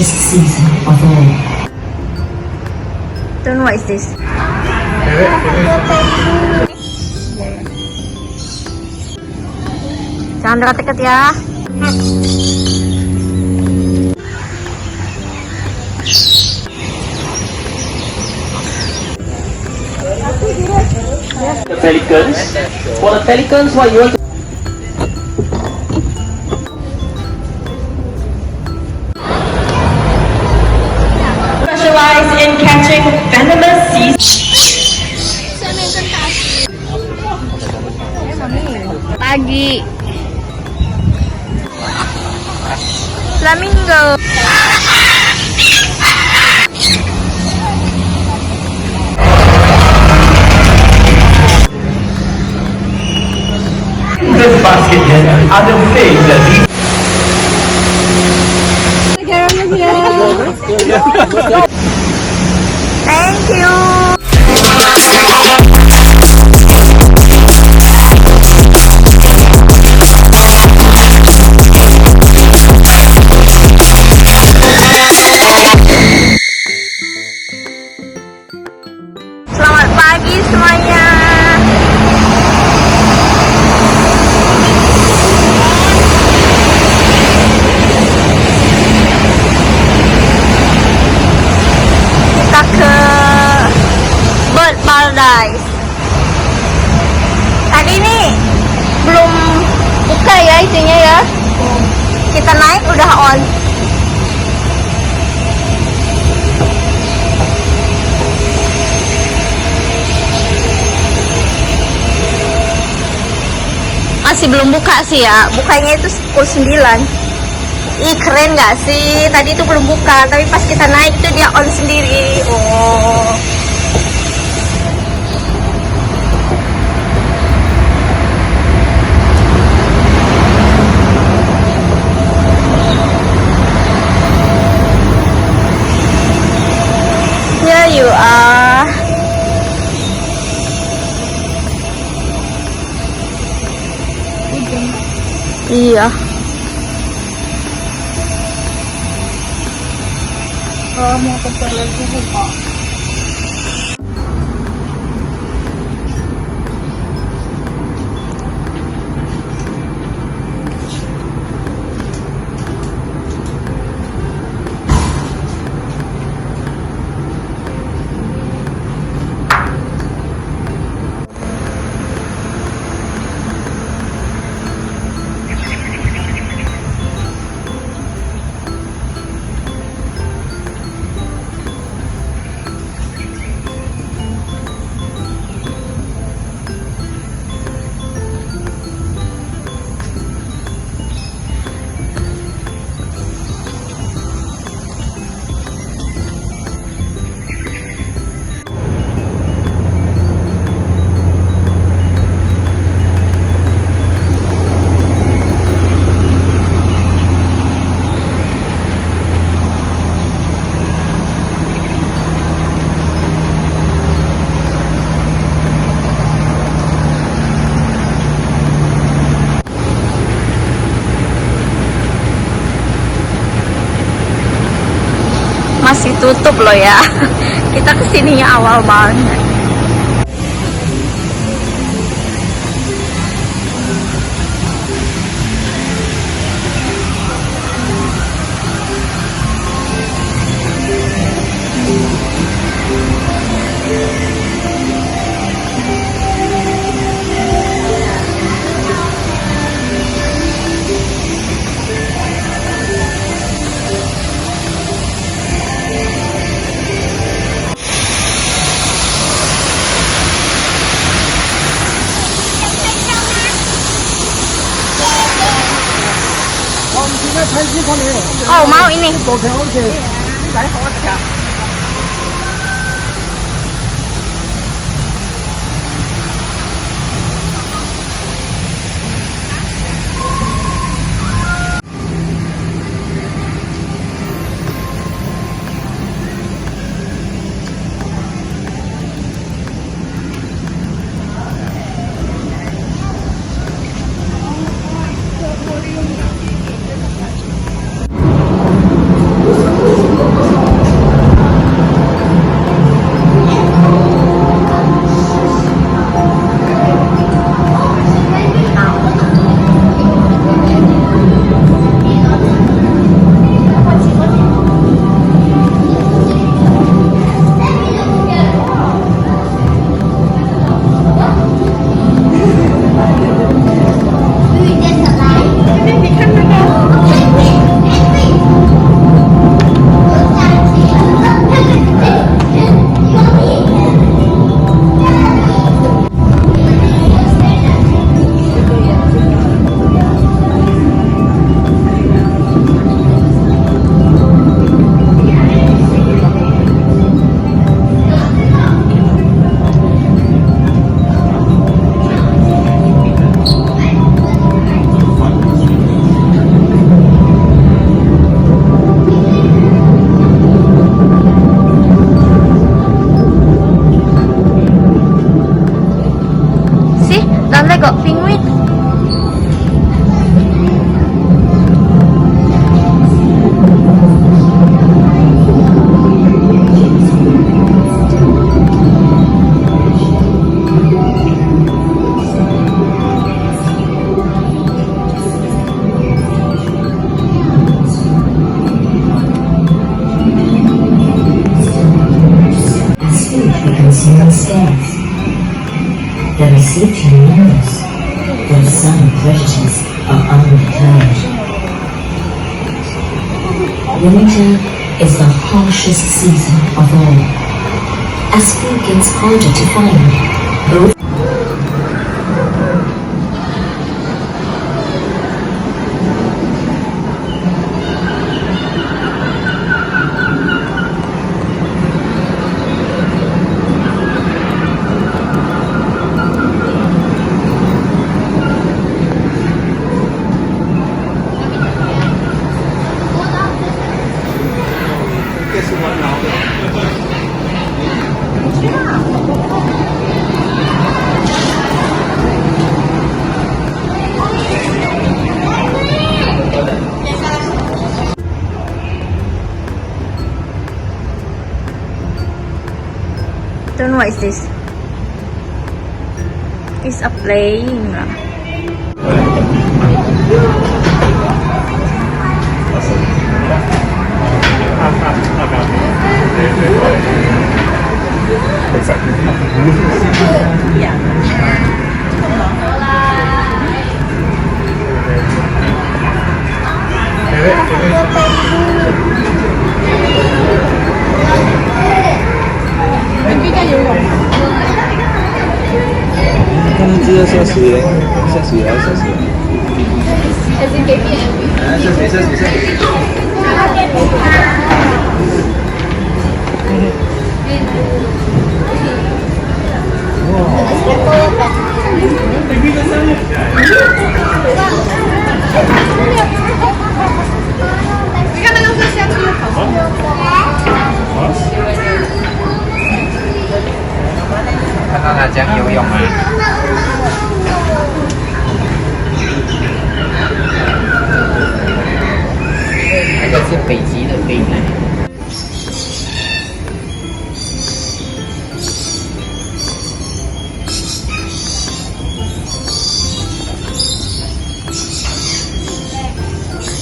harshest season of all. Don't know what is this. Jangan dekat-dekat ya. The pelicans. For the pelicans, what you want to specialize in catching venomous sea. Pagi. Flamingo. This basket here are the things that these Thank you. Selamat pagi semuanya. Kita ke Bird Paradise. Tadi ini belum buka ya itunya ya. Kita naik udah on. Masih belum buka sih ya. Bukanya itu pukul 9. Ih keren gak sih? Tadi itu belum buka, tapi pas kita naik tuh dia on sendiri. Oh. Here you are. Iya. Mau ke toilet dulu, Pak. Masih tutup loh ya. Kita kesininya awal banget. Oh mau ini. wait. As food becomes more scarce, the recipient knows that some predators are undeclared. Winter is the harshest season of all, as food gets harder to find, both Don't know what is this. It's a plane.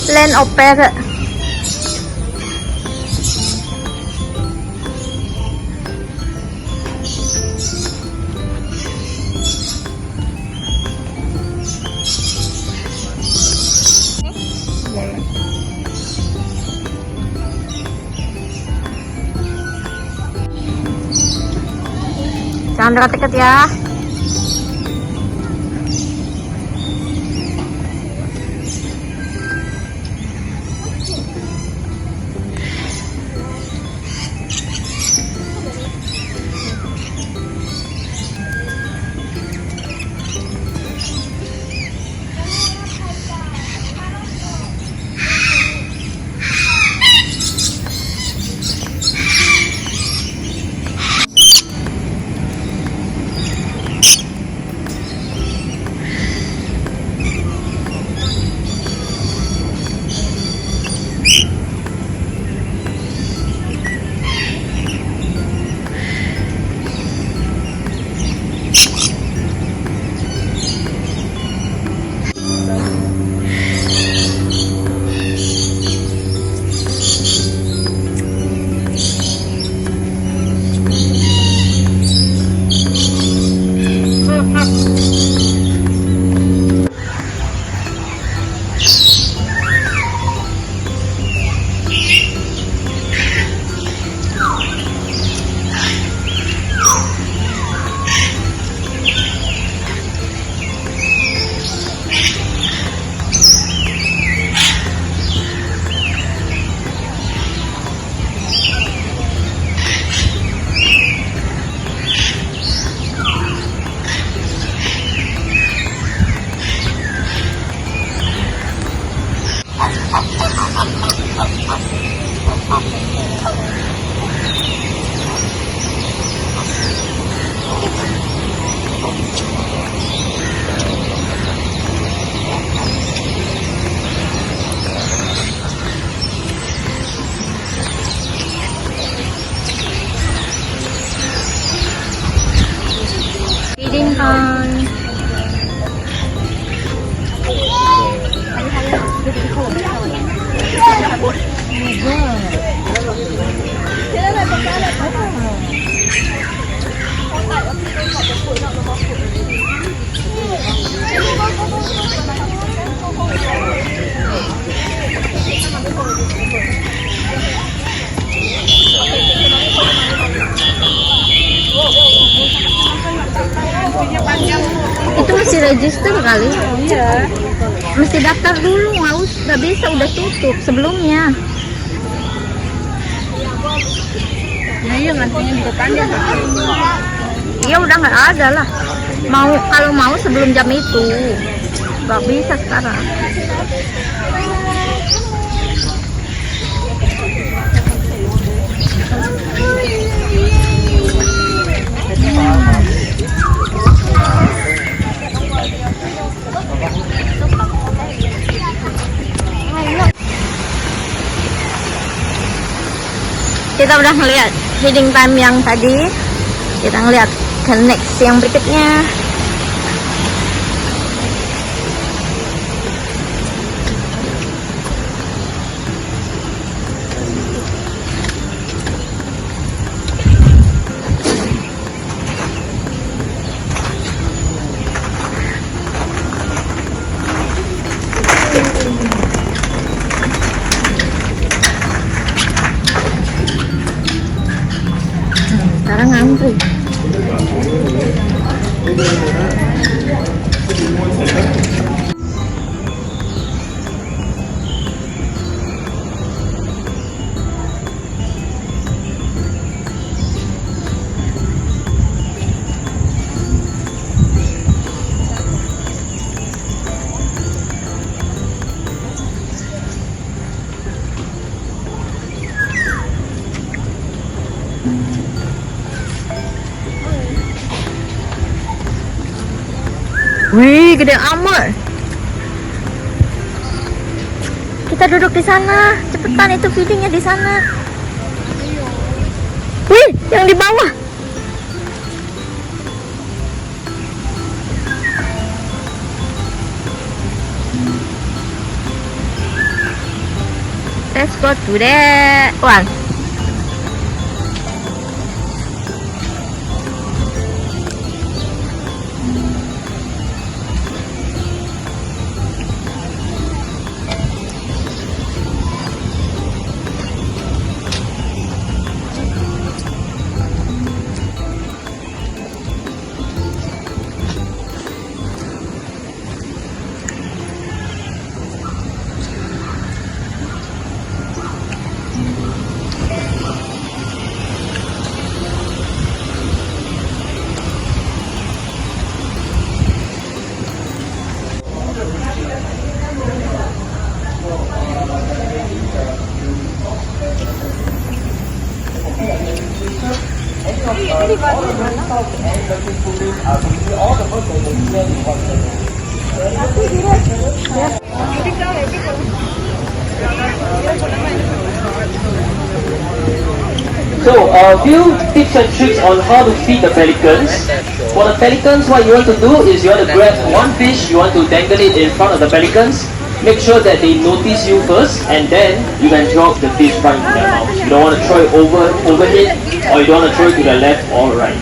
Land Opera. Jangan dekat-dekat ya. Itu mesti register kali. Iya. Mesti daftar dulu, nggak bisa, udah tutup sebelumnya. Nah, iya ngantrinya juga panjang. Iya udah nggak ada lah. Kalau mau sebelum jam itu, nggak bisa sekarang. Kita udah ngeliat feeding time yang tadi, kita ngeliat ke next yang berikutnya. Sekarang ngantri. Wih, gede amat. Kita duduk di sana. Cepetan, itu feedingnya di sana. Wih, yang di bawah. Let's go to that one. So, a few tips and tricks on how to feed the pelicans. For the pelicans, what you want to do is you want to grab one fish, you want to dangle it in front of the pelicans. Make sure that they notice you first, and then you can drop the fish right into their mouth. You don't want to throw it overhead, or you don't want to throw it to the left or right.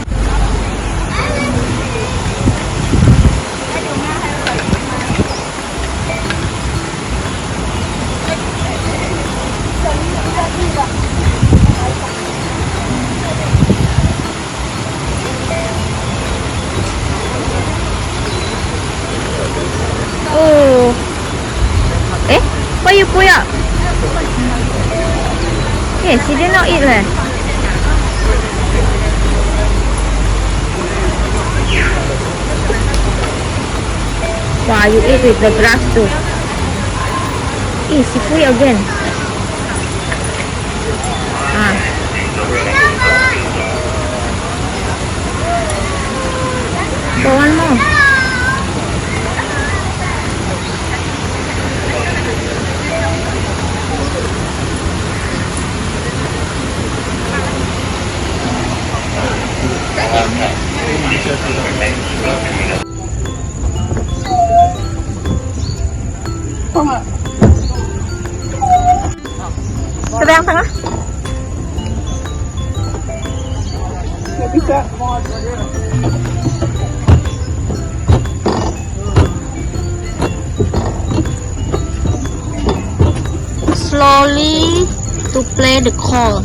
Oh. Why you pull up? Yes, she did not eat leh. Wow, you eat with the grass too. She pull again. So one more. Coba yang tengah. Nggak bisa. Slowly to play the call.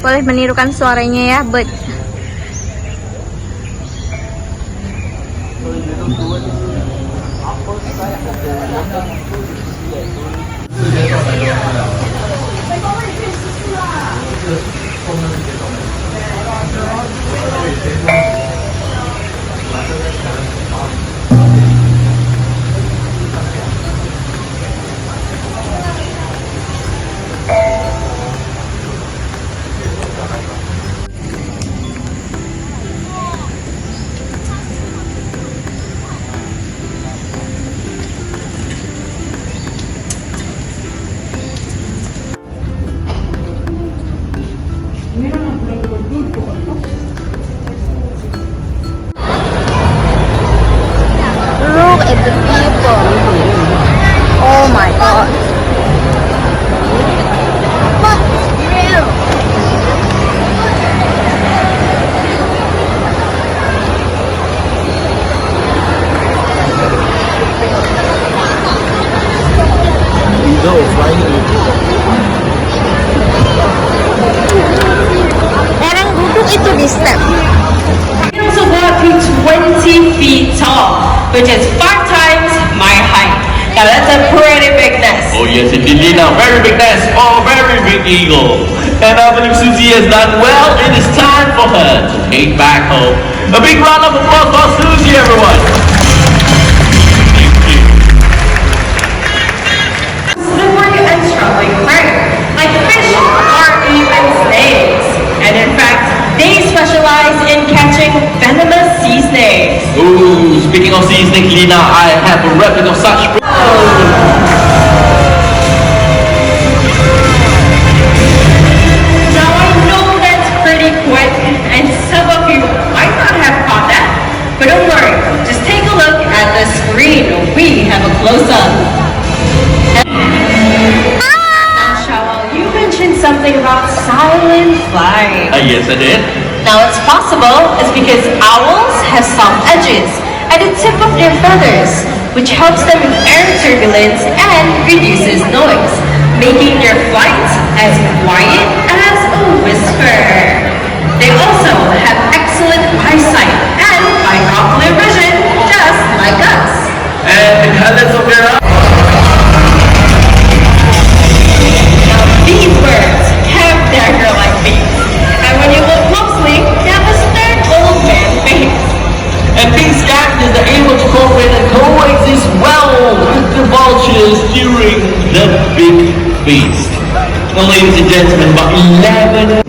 Boleh menirukan suaranya ya, but look at the people. Oh my god. But real. Orang duduk itu di step. I also walk to 20 feet tall, which is 5 times my height. Now that's a pretty big nest. Oh yes, indeed, Lina. Very big nest. Oh, very big eagle. And I believe Susie has done well. It is time for her to take back home. A big round of applause for Susie, everyone. Thank you. Slippery and struggling prey, like fish or even snakes. And in fact, they specialize in catching venomous sea snakes. Ooh, speaking of sea snake, Lina, I have a replica of such. Now I know that's pretty quick, and some of you might not have caught that. But don't worry, just take a look at the screen. We have a close-up. Shawal, you mentioned something about silent flight. Yes, I did. Now it's possible is because owls have soft edges at the tip of their feathers, which helps them in air turbulence and reduces noise, making their flight as quiet as a whisper. They also have excellent eyesight and binocular vision, just like us. And the colors of their eyes. Now these birds have dagger-like beaks, and when you look closely, they have a stern old man face. And these characters are able to cooperate and coexist well with the vultures during the big feast. Well, ladies and gentlemen, about 11.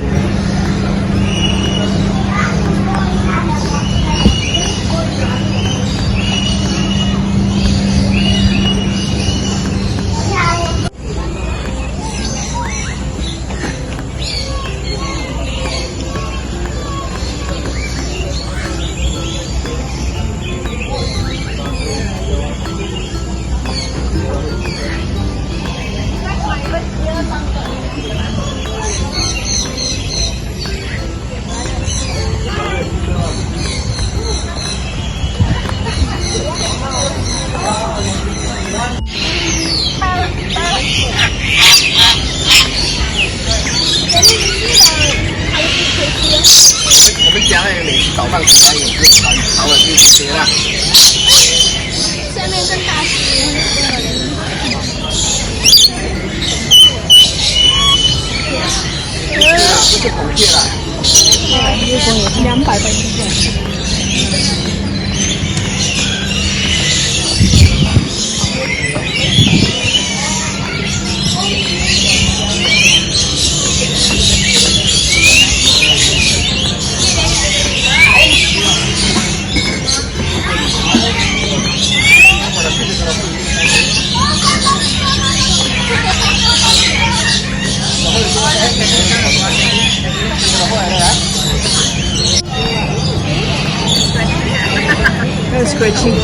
scratching.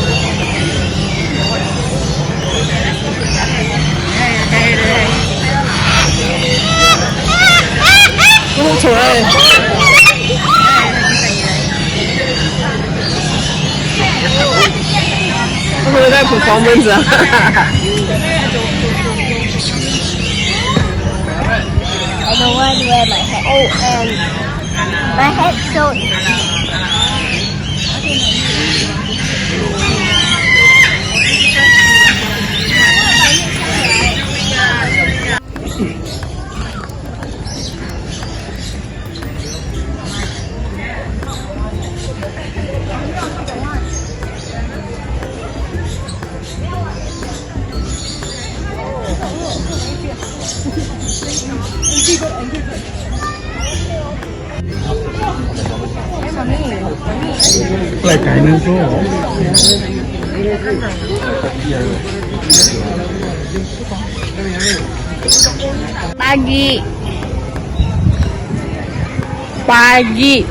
Oh, 좋아해. 오늘 내 performance. I don't want to wear my hat. Oh, and my hat so. lại cái nữa số Pagi. Pagi.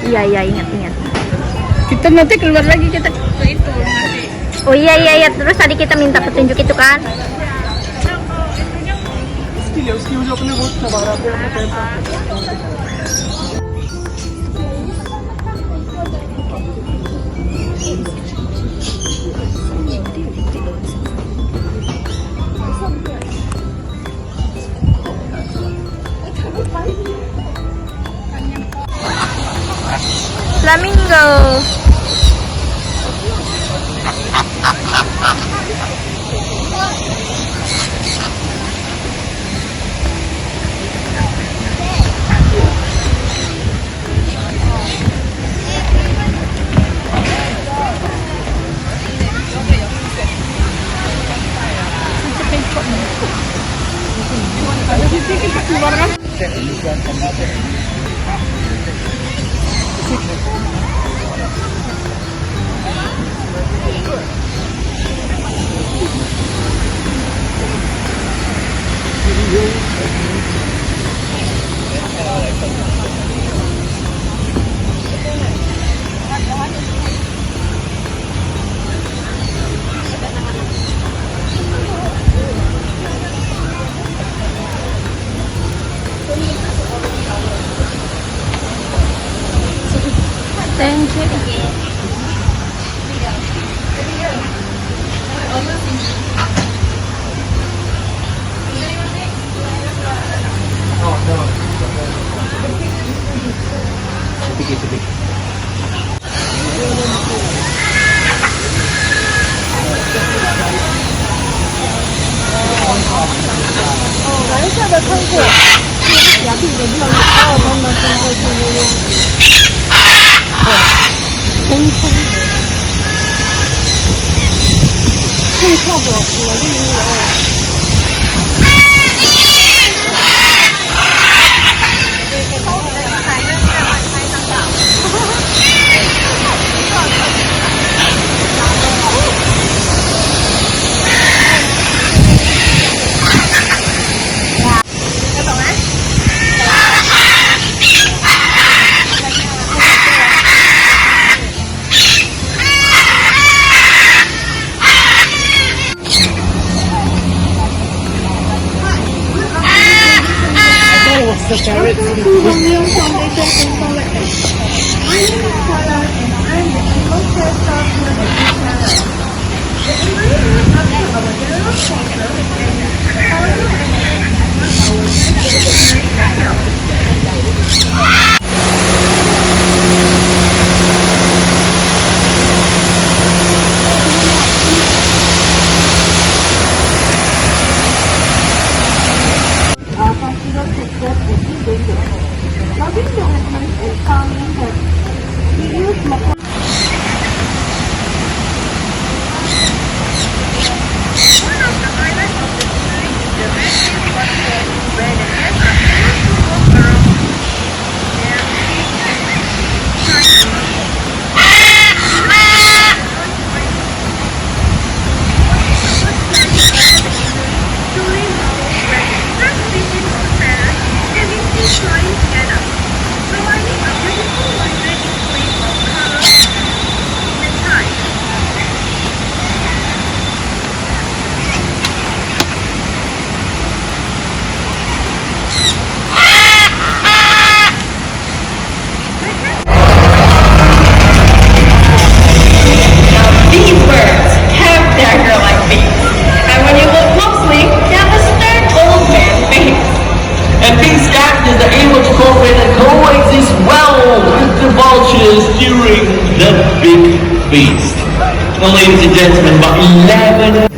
Iya, ingat. Kita nanti keluar lagi kita itu nanti. Oh iya, terus tadi kita minta petunjuk itu kan. उसकी वजह अपने बहुत सवार आते हैं Flamingo. Thank you. big feast. Well, ladies and gentlemen, but 11...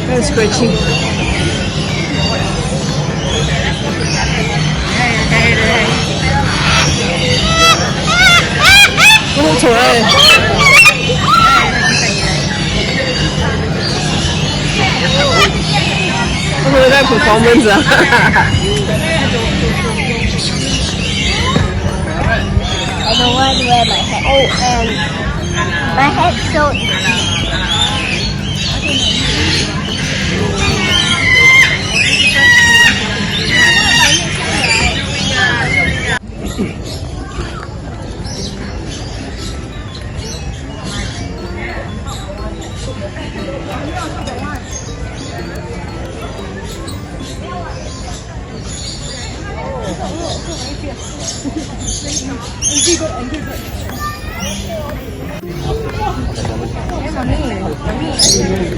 That's scratching. 너무 좋아해. 오늘 날 performance. I don't want to wear my hat. Oh, and my hat so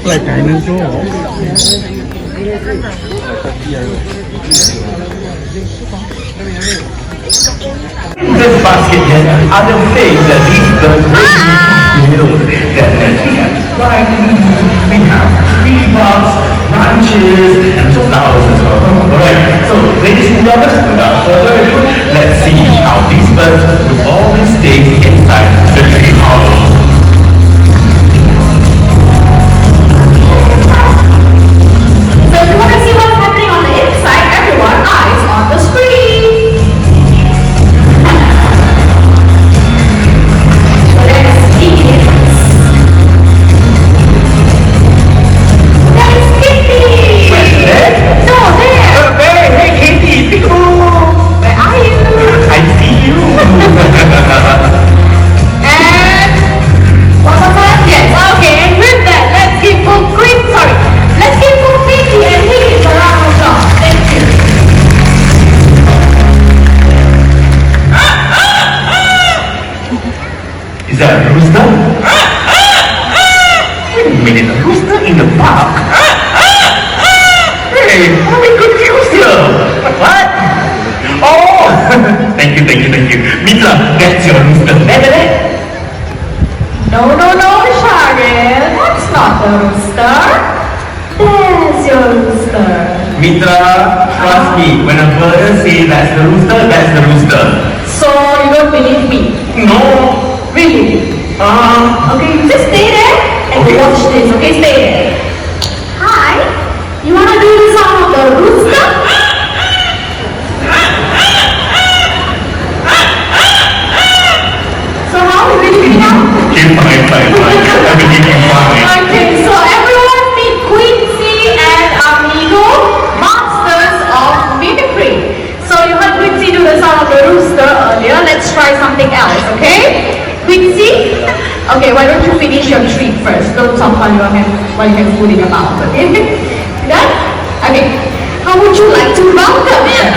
lại cái nữa chỗ This basket here are the things that these birds really build their nest. We have tree barks, branches, and flowers as well. Alright, so ladies and gentlemen, without further ado, let's see how these birds will always stay inside the tree hollow. So if you want to see what's happening on the inside, everyone, eyes on the screen. So let's see it. That is Kitty. Where's that? No, there. Hey, Katie, peekaboo! Where are you? I see you! And one more time. Yes. Okay. And with that, let's give let's give Kitty and Higgins a round of applause. Thank you. Is that a rooster? Wait a minute, a rooster in the park? Hey, I'm confused here. What? Oh! thank you. Mitra, that's your rooster. No, Sharon. That's not the rooster. There's your rooster. Mitra, trust me, when a bird says that's the rooster. So you don't believe me? No. Really? Okay, just stay there and watch this. Okay, stay there. Hi. You wanna do the sound of the rooster? So how is it now? Okay, fine. Everything is fine. Okay, so everyone meet Quincy and Amigo, masters of mimicry. So you heard Quincy do the sound of the rooster earlier. Let's try something else, okay? Quincy? Okay, why don't you finish your treat first? Don't talk while you have food in your mouth, okay? Done? Okay. How would you like to welcome him?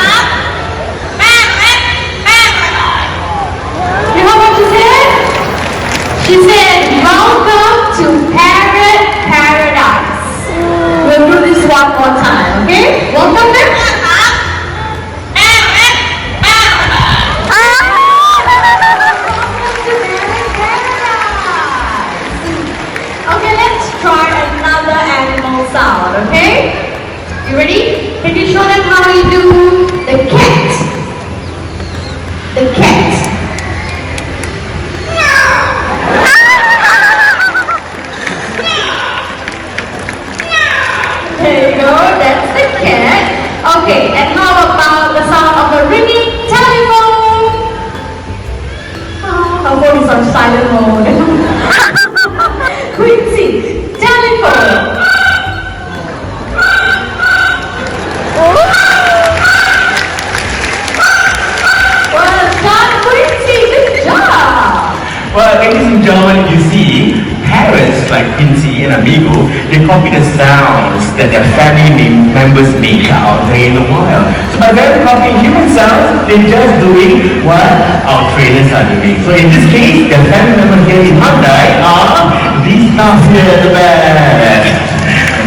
amigo, they copy the sounds that their family members make out there in the wild. So by them copying human sounds, they're just doing what our trainers are doing. So in this case, the family members here in Hyundai are these stars here at the back.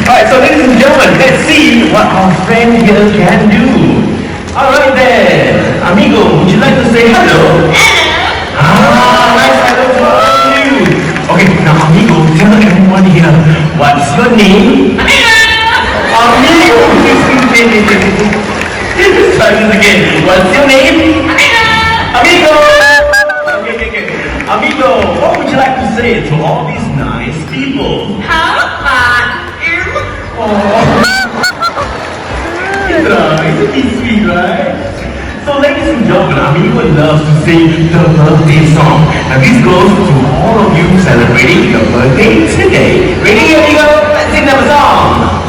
Alright, so ladies and gentlemen, let's see what our friend here can do. Alright then, amigo, would you like to say hello? Nice hello to all of you. Okay, now amigo, tell everyone here, what's your name? Amigo! Let's try this again. What's your name? Amigo! Okay. Amigo, what would you like to say to all these nice people? How about you? Isn't he sweet, right? So ladies and gentlemen, Amigo loves to sing the birthday song. And this goes to all of you celebrating your birthday today. Ready, Amigo? Let's sing the song.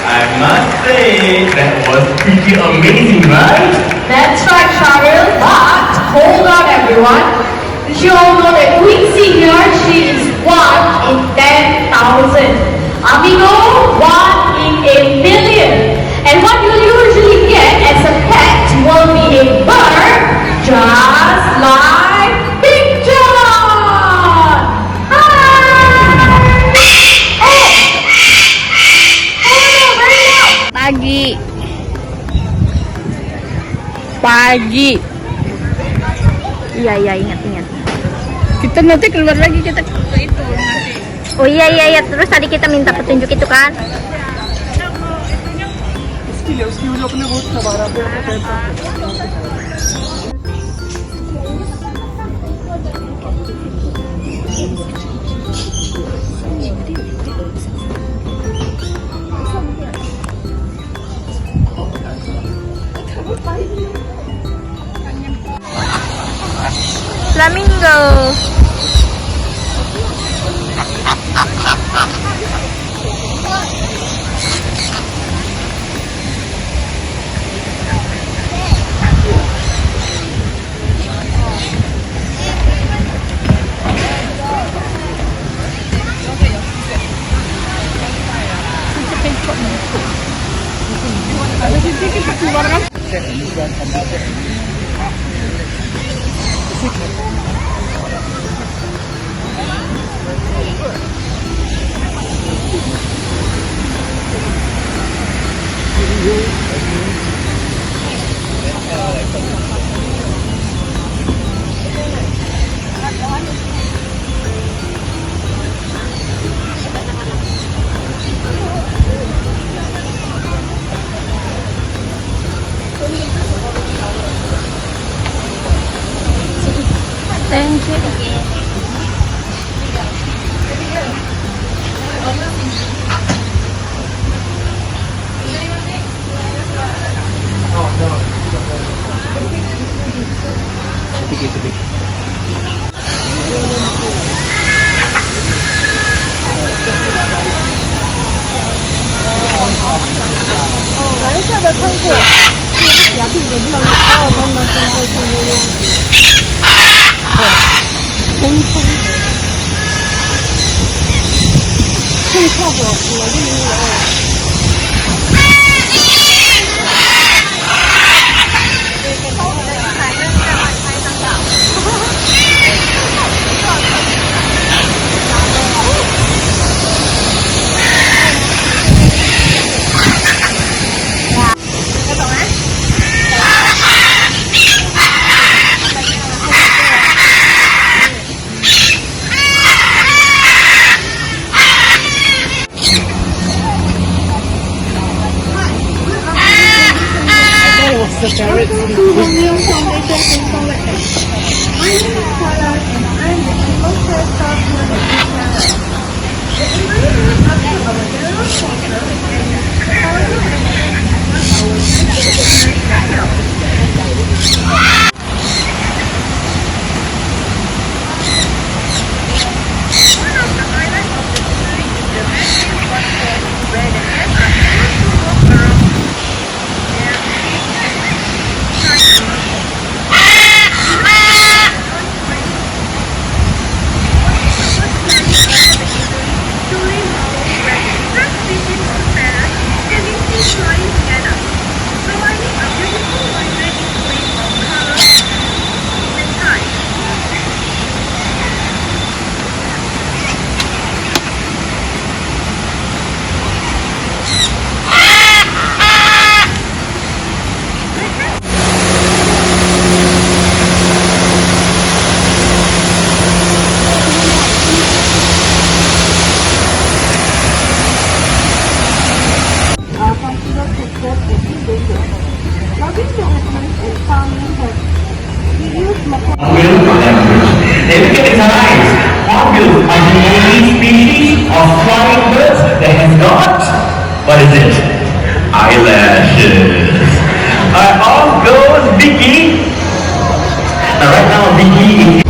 I must say, that was pretty amazing, right? That's right, Cheryl. But hold on, everyone. Did you all know that Quincy here, she is 1 in 10,000. Amigo, 1 in a million. And what you'll usually get as a pet will be a bird, just like Big John. Hi! Pagi. Iya, ingat. Kita nanti keluar lagi kita ke itu nanti. Oh iya. Terus tadi kita minta petunjuk itu kan? उसकी वजह अपने बहुत सवारा पे अपने पैर पे। Flamingo. Thank you. What is it? Eyelashes. Alright, off goes Vicky. Now right now Vicky is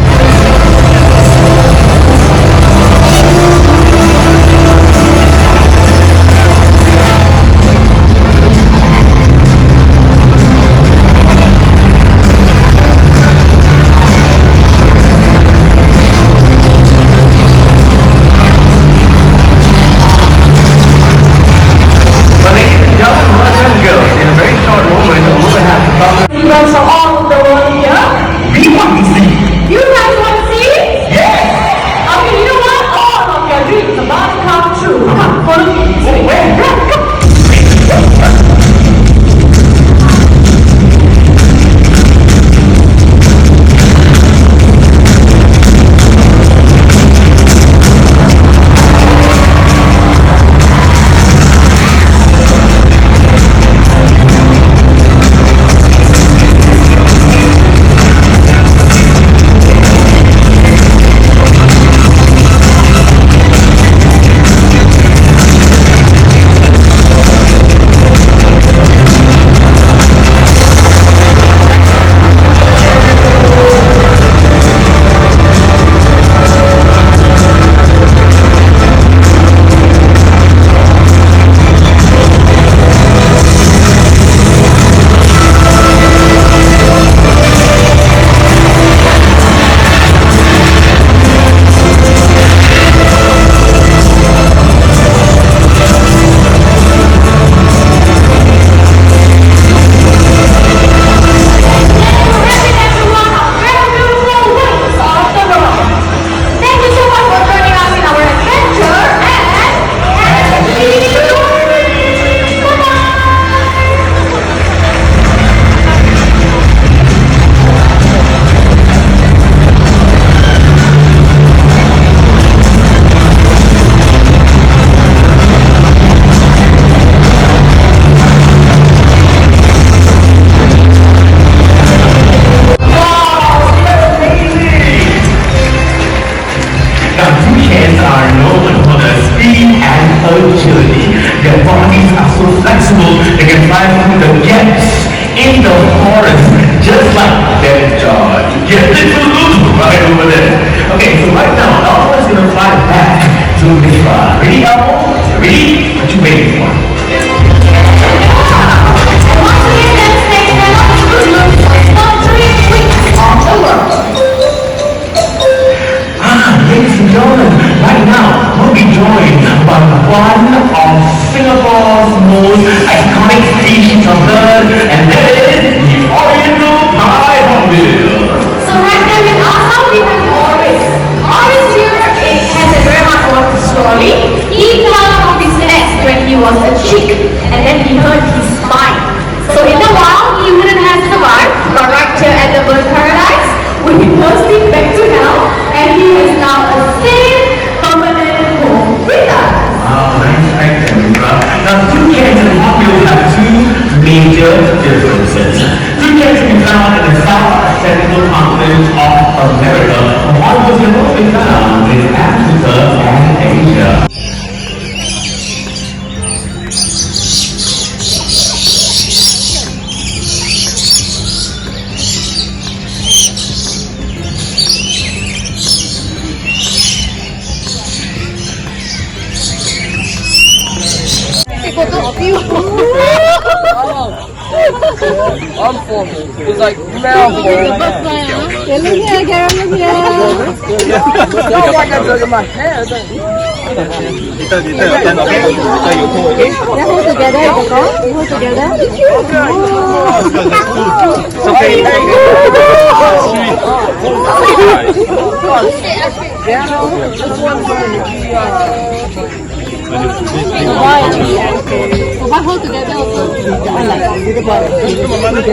agility. Their bodies are so flexible, they can fly through the gaps in the forest, just like that get little loop right over there. Okay, so right now, Elmo is gonna fly back to the front. Ready, Elmo? Ready? What you waiting for? Ladies and gentlemen, right now we'll be joined by one of Singapore's most iconic species of bird, and that is the Oriental Pied Hornbill. So right now with us, we have Oris. Oris here has a very much long story. He fell off his nest when he was a chick, and then he hurt his spine. So in a while, he wouldn't have survived, but right here at the bird paradise, we nursed him back to health, and he is now a safe, permanent home with us. Wow, nice item, Now, toucans and hornbills have two major differences. Toucans can be found in the South Central continent of America, and hornbills can also be found in Africa and Asia. It's like Malfoy. Sounds like I'm in my head. Hold together, hold together. Hold together also.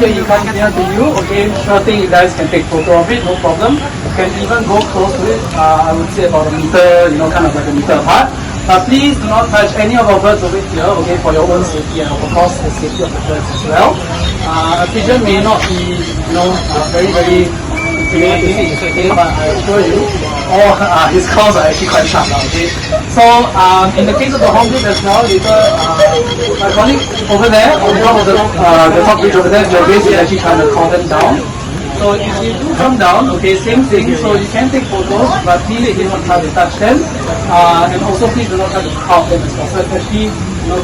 here he comes near to you, okay, sure thing you guys can take photo of it, no problem. You can even go close to it, I would say about a meter, kind of like a meter apart. Please do not touch any of our birds over here, okay, for your own safety and of course the safety of the birds as well. A pigeon may not be, very, very okay, but I assure you, all his calls are actually quite sharp now, okay. So in the case of the hornbill as well, later my colleague over there on top of the top bridge over there, your base is actually trying to call them down. So if you do come down, okay, same thing. So you can take photos, but please do not try to touch them, and also please do not try to crowd them as well. So especially,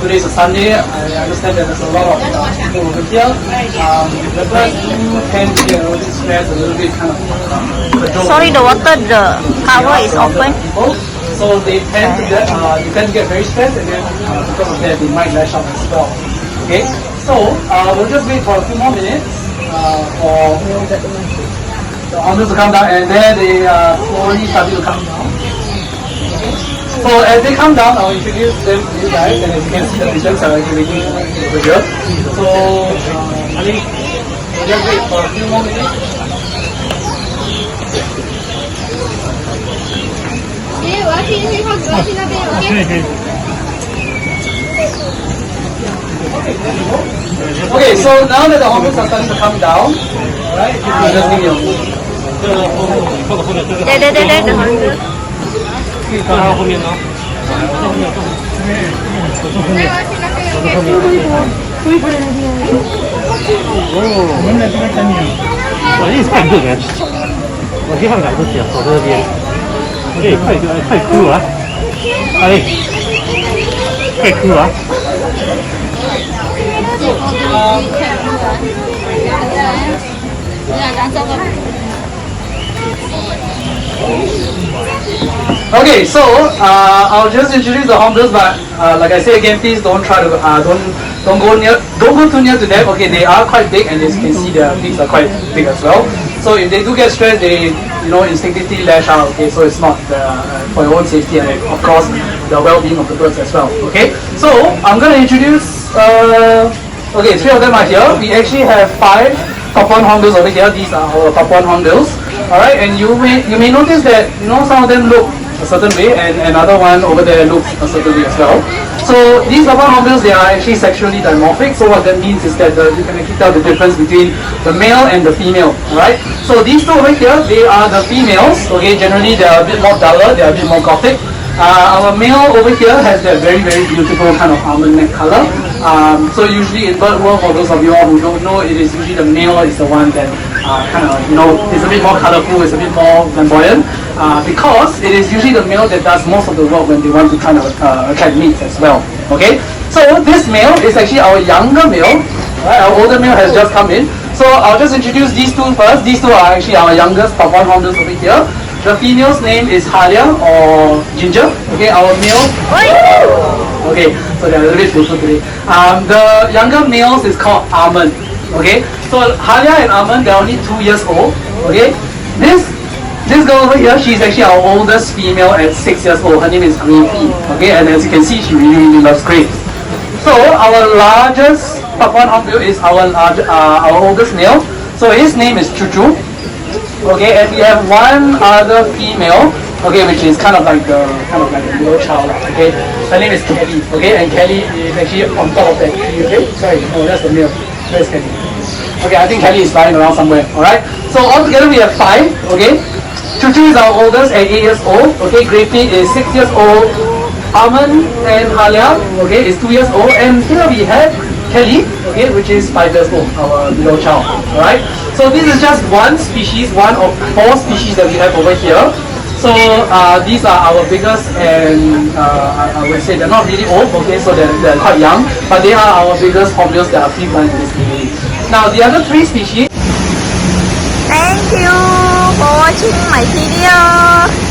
today is a Sunday. I understand that there's a lot of people over here. The birds do tend to get a little bit stressed, a little bit kind of. Sorry, the water, the cover is open. So they tend to get, you tend to get very stressed, and then because of that, they might lash out as well. Okay, so we'll just wait for a few more minutes. For the hornbills to come down, and then they slowly starting to come down. So as they come down, I'll introduce them to you guys, and as you can see, the pigeons are actually waiting over here. So I think we'll just wait for a few more minutes. Okay, so now that the hornbills are starting to come down, alright, you can just give me a The hornbill. 看它后面呢。我一直看这边，我希望赶不起，走这边。哎，快哭了！哎，快哭了！ Okay, so I'll just introduce the hornbills, but like I say again, please don't try to don't go too near to them. Okay, they are quite big, and as you can see, their beaks are quite big as well. So if they do get stressed, they instinctively lash out. Okay, so it's not for your own safety and of course the well-being of the birds as well. Okay, so I'm going to introduce. Okay, 3 of them are here. We actually have 5 Papuan hornbills over here. These are our Papuan hornbills. Alright, and you may notice that some of them look a certain way, and another one over there looks a certain way as well. So these Papuan hornbills, they are actually sexually dimorphic. So what that means is that you can actually tell the difference between the male and the female. Alright, so these 2 over here, they are the females. Okay, generally they are a bit more duller, they are a bit more gothic. Our male over here has that very, very beautiful kind of almond neck color. So usually in bird world, for those of you all who don't know, it is usually the male is the one that kind of, is a bit more colorful, is a bit more flamboyant, because it is usually the male that does most of the work when they want to kind of attract mates as well. Okay, so this male is actually our younger male. Right? Our older male has just come in. So I'll just introduce these 2 first. These 2 are actually our youngest Papuan hornbills over here. The female's name is Halia or Ginger. Okay, our male. Okay, so they're a little bit closer today. The younger males is called Almond. Okay, so Halia and Almond, they're only 2 years old. Okay, this girl over here, she's actually our oldest female at 6 years old. Her name is Grapey. Okay, and as you can see, she really, really loves grapes. So our largest Papuan hornbill is our oldest male. So his name is Chuchu. Okay, and we have 1 other female, okay, which is kind of like a little child. Okay, her name is Kelly. Okay, and Kelly is actually on top of that tree. Okay, sorry, no, that's the male. Where's Kelly? Okay, I think Kelly is flying around somewhere. All right, so altogether we have 5. Okay, Chuchu is our oldest at 8 years old. Okay, Grapey is 6 years old. Almond and Halia, okay, is 2 years old, and here we have Kelly, okay, which is 5 years old, our little child. Alright, so this is just 1 species, 1 of 4 species that we have over here. So these are our biggest, and I would say they're not really old, okay, so they're quite young, but they are our biggest hornbills that are free flying this day. Now the other 3 species. Thank you for watching my video.